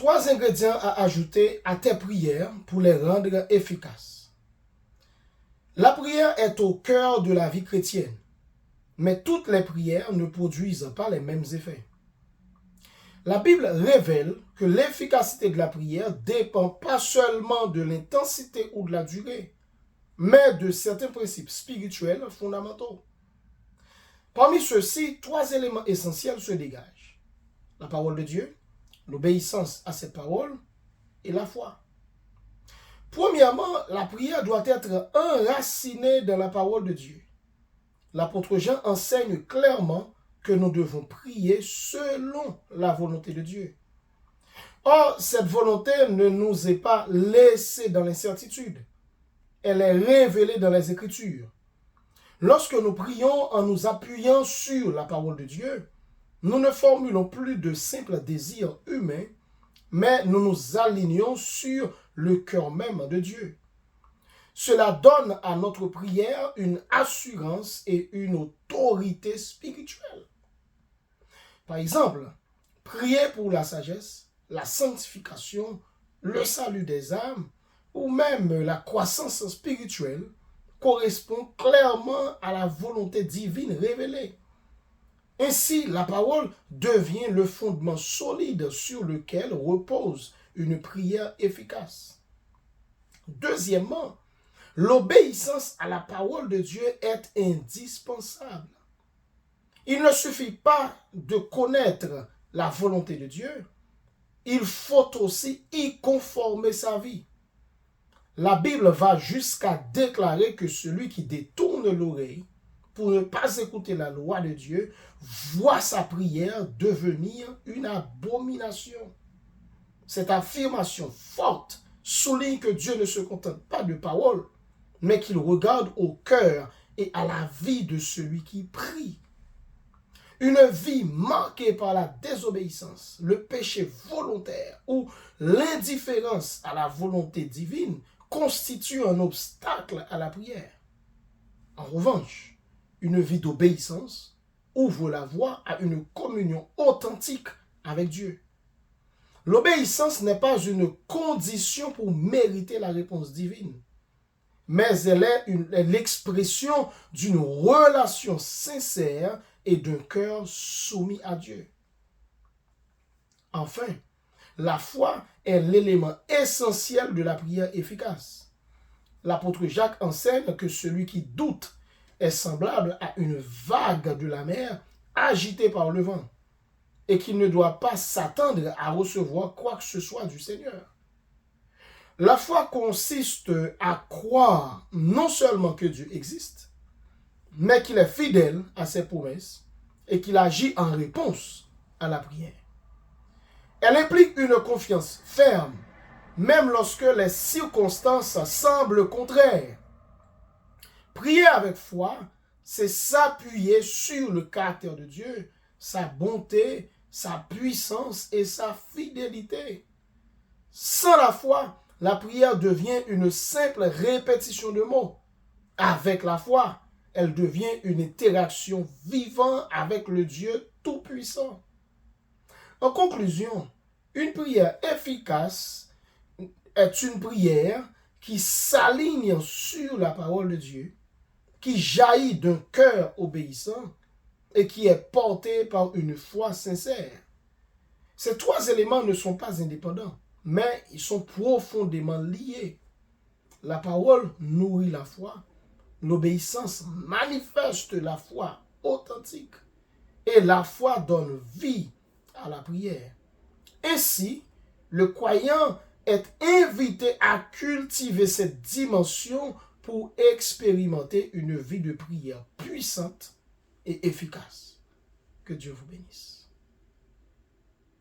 3 ingrédients à ajouter à tes prières pour les rendre efficaces. La prière est au cœur de la vie chrétienne, mais toutes les prières ne produisent pas les mêmes effets. La Bible révèle que l'efficacité de la prière ne dépend pas seulement de l'intensité ou de la durée, mais de certains principes spirituels fondamentaux. Parmi ceux-ci, 3 éléments essentiels se dégagent. La parole de Dieu, l'obéissance à cette parole et la foi. Premièrement, la prière doit être enracinée dans la parole de Dieu. L'apôtre Jean enseigne clairement que nous devons prier selon la volonté de Dieu. Or, cette volonté ne nous est pas laissée dans l'incertitude. Elle est révélée dans les Écritures. Lorsque nous prions en nous appuyant sur la parole de Dieu, nous ne formulons plus de simples désirs humains, mais nous nous alignons sur le cœur même de Dieu. Cela donne à notre prière une assurance et une autorité spirituelle. Par exemple, prier pour la sagesse, la sanctification, le salut des âmes ou même la croissance spirituelle correspond clairement à la volonté divine révélée. Ainsi, la parole devient le fondement solide sur lequel repose une prière efficace. Deuxièmement, l'obéissance à la parole de Dieu est indispensable. Il ne suffit pas de connaître la volonté de Dieu, il faut aussi y conformer sa vie. La Bible va jusqu'à déclarer que celui qui détourne l'oreille pour ne pas écouter la loi de Dieu voit sa prière devenir une abomination. Cette affirmation forte souligne que Dieu ne se contente pas de paroles, mais qu'il regarde au cœur et à la vie de celui qui prie. Une vie marquée par la désobéissance, le péché volontaire ou l'indifférence à la volonté divine constitue un obstacle à la prière. En revanche, une vie d'obéissance ouvre la voie à une communion authentique avec Dieu. L'obéissance n'est pas une condition pour mériter la réponse divine, mais elle est l'expression d'une relation sincère et d'un cœur soumis à Dieu. Enfin, la foi est l'élément essentiel de la prière efficace. L'apôtre Jacques enseigne que celui qui doute est semblable à une vague de la mer agitée par le vent et qu'il ne doit pas s'attendre à recevoir quoi que ce soit du Seigneur. La foi consiste à croire non seulement que Dieu existe, mais qu'il est fidèle à ses promesses et qu'il agit en réponse à la prière. Elle implique une confiance ferme, même lorsque les circonstances semblent contraires. Prier avec foi, c'est s'appuyer sur le caractère de Dieu, sa bonté, sa puissance et sa fidélité. Sans la foi, la prière devient une simple répétition de mots. Avec la foi, elle devient une interaction vivante avec le Dieu Tout-Puissant. En conclusion, une prière efficace est une prière qui s'aligne sur la parole de Dieu, qui jaillit d'un cœur obéissant et qui est portée par une foi sincère. Ces 3 éléments ne sont pas indépendants, mais ils sont profondément liés. La parole nourrit la foi, l'obéissance manifeste la foi authentique et la foi donne vie à la prière. Ainsi, le croyant est invité à cultiver cette dimension pour expérimenter une vie de prière puissante et efficace. Que Dieu vous bénisse.